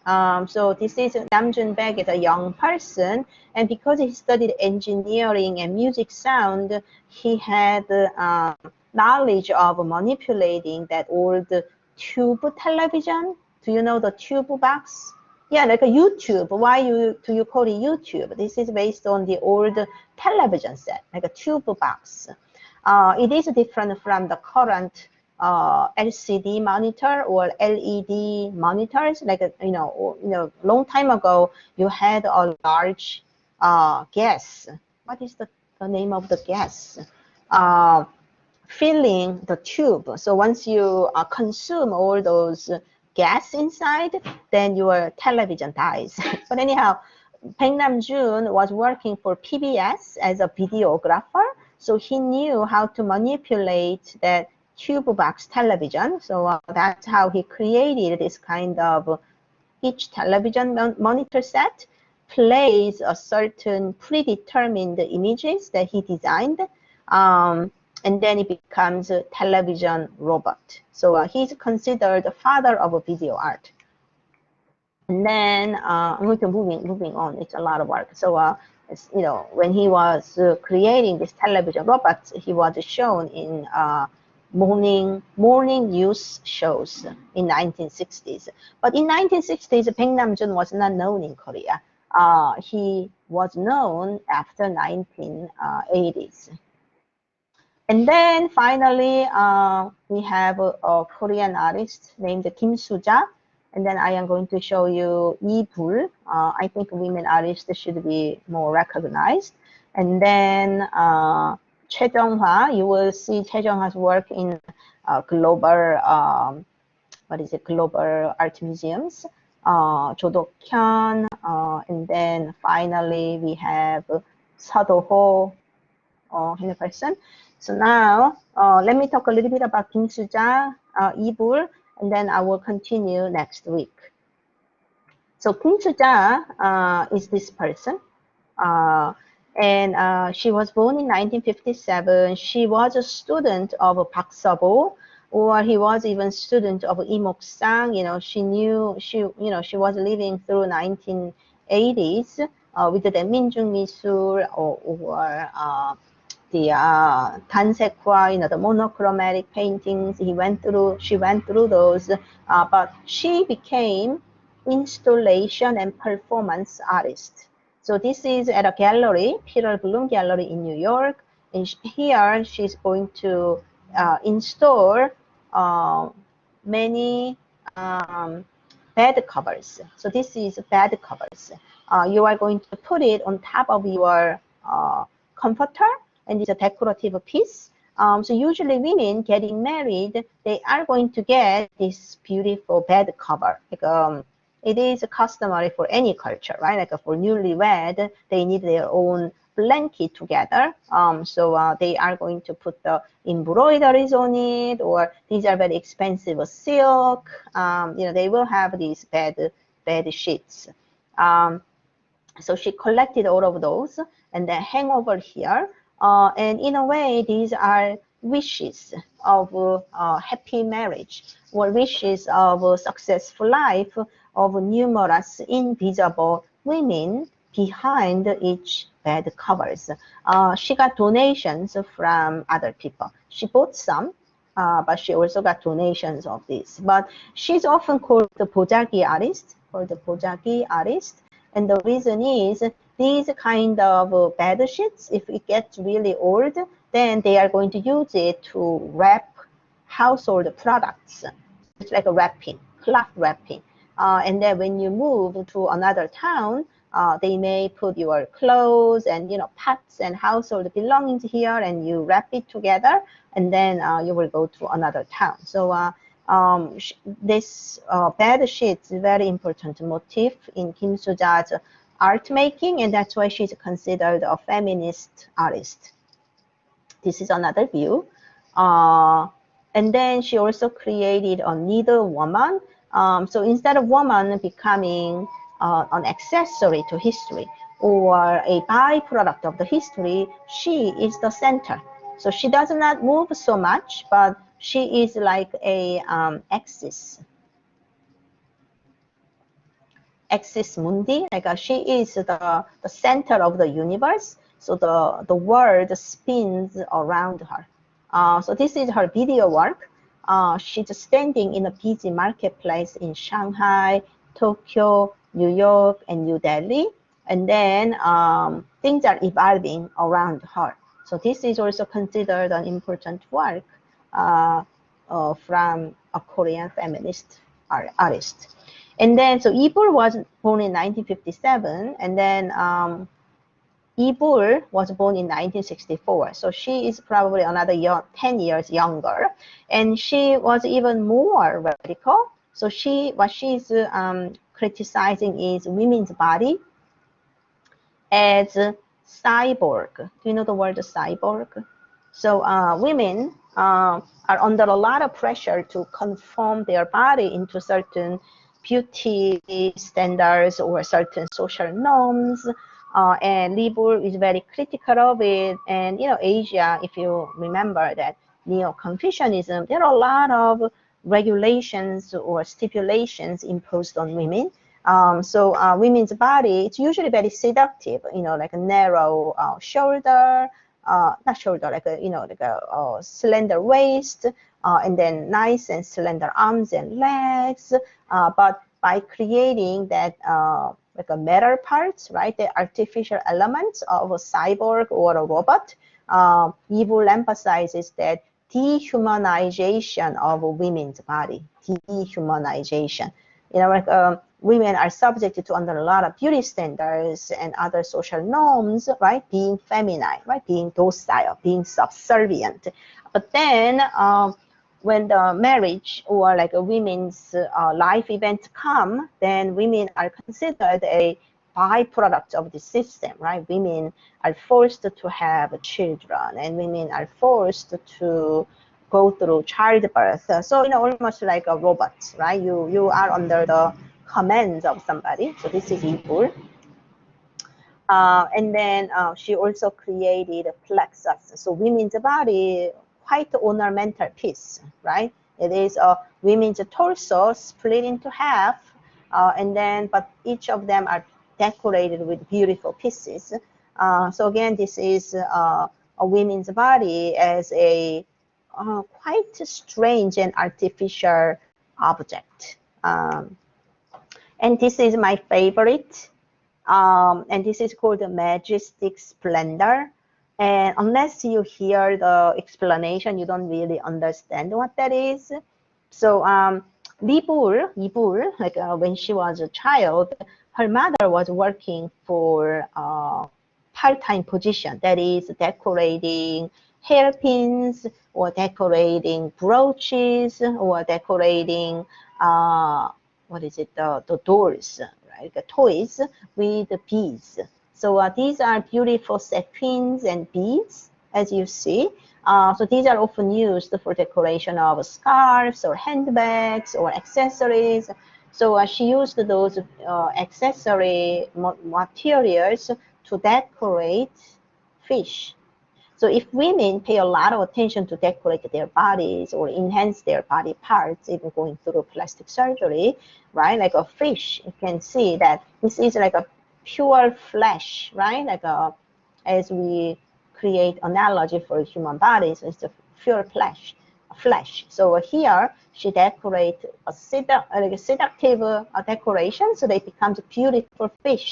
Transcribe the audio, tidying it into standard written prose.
So this is Namjoon Baek is a young person, and because he studied engineering and music sound, he had knowledge of manipulating that old tube television. Do you know the tube box? Yeah, like a YouTube. Why do you call it YouTube? This is based on the old television set, like a tube box. It is different from the current LCD monitor or LED monitors. Like long time ago, you had a large gas. What is the name of the gas? Filling the tube. So once you consume all those gas inside, then your television dies. But anyhow, Baek Namjoon was working for PBS as a videographer, so he knew how to manipulate that tube box television. So that's how he created this kind of each television monitor set plays a certain predetermined images that he designed. And then it becomes a television robot. So he's considered the father of video art. And then I'm going to moving on. It's a lot of work. So when he was creating this television robots, he was shown in morning news shows in 1960s. But in 1960s, Baek Namjoon was not known in Korea. He was known after 1980s. And then finally, we have a Korean artist named Kim Suja. And then I am going to show you Lee Bul. I think women artists should be more recognized. And then Choi Jung-hwa, you will see Choi Jung-hwa's work in global, global art museums. Jo Do-kyun, and then finally we have Seo Do-ho, in a person. So now, let me talk a little bit about Kim Suja, Lee Bul, and then I will continue next week. So Kim Suja is this person, and she was born in 1957. She was a student of Park Seo-bo, or he was even student of Lee Mok-sang. She was living through 1980s with the Minjung Misul or the Tansekwa, the monochromatic paintings. She went through those, but she became installation and performance artist. So this is at a gallery, Peter Bloom Gallery in New York, and here she's going to install many bed covers. So this is bed covers. You are going to put it on top of your comforter, and it's a decorative piece. So usually women getting married, they are going to get this beautiful bed cover. Like, it is customary for any culture, right? Like for newlywed, they need their own blanket together. So they are going to put the embroideries on it, or these are very expensive silk. They will have these bed sheets. So she collected all of those and then hang over here. And in a way, these are wishes of happy marriage, or wishes of a successful life of numerous invisible women behind each bed covers. She got donations from other people. She bought some, but she also got donations of this. But she's often called the 보자기 artist, and the reason is these kind of bed sheets, if it gets really old, then they are going to use it to wrap household products. It's like a wrapping, cloth wrapping. And then when you move to another town, they may put your clothes and pots and household belongings here, and you wrap it together, and then you will go to another town. So this bed sheet is a very important motif in Kim Suja's art making, and that's why she's considered a feminist artist. This is another view. And then she also created a needle woman. So instead of woman becoming an accessory to history or a byproduct of the history, she is the center. So she does not move so much, but she is like a axis. axis mundi, like she is the center of the universe. So the world spins around her. So this is her video work. She's standing in a busy marketplace in Shanghai, Tokyo, New York, and New Delhi. And then things are evolving around her. So this is also considered an important work from a Korean feminist artist. And then, so Ibul was born in 1957, and then Ibul was born in 1964. So she is probably another 10 years younger. And she was even more radical. So what she's criticizing is women's body as cyborg. Do you know the word cyborg? So women are under a lot of pressure to conform their body into certain beauty standards or certain social norms. And Libur is very critical of it. And Asia, if you remember that Neo-Confucianism, there are a lot of regulations or stipulations imposed on women. So women's body, it's usually very seductive, like a narrow shoulder, not shoulder, like a slender waist, and then nice and slender arms and legs. But by creating that like a metal parts, right, the artificial elements of a cyborg or a robot, Evil emphasizes that dehumanization of a women's body, dehumanization. Like women are subjected to under a lot of beauty standards and other social norms, right? Being feminine, right? Being docile, being subservient. But then when the marriage or like a women's life event come, then women are considered a byproduct of the system, right? Women are forced to have children, and women are forced to go through childbirth. So almost like a robot, right? You are under the commands of somebody. So this is evil. And then she also created a plexus. So women's body, quite ornamental piece, right? It is a women's torso split into half, and then but each of them are decorated with beautiful pieces. So again, this is a women's body as a quite strange and artificial object. And this is my favorite. And this is called the majestic splendor. And unless you hear the explanation, you don't really understand what that is. So Libul, like when she was a child, her mother was working for part-time position, that is decorating hairpins or decorating brooches or decorating the doors, right? The toys with the beads. So these are beautiful sequins and beads, as you see. So these are often used for decoration of scarves or handbags or accessories. So she used those accessory materials to decorate fish. So if women pay a lot of attention to decorate their bodies or enhance their body parts, even going through plastic surgery, right? Like a fish, you can see that this is like a pure flesh, right? Like as we create analogy for human bodies, it's a pure flesh. So here she decorates a seductive decoration, so they become beautiful fish.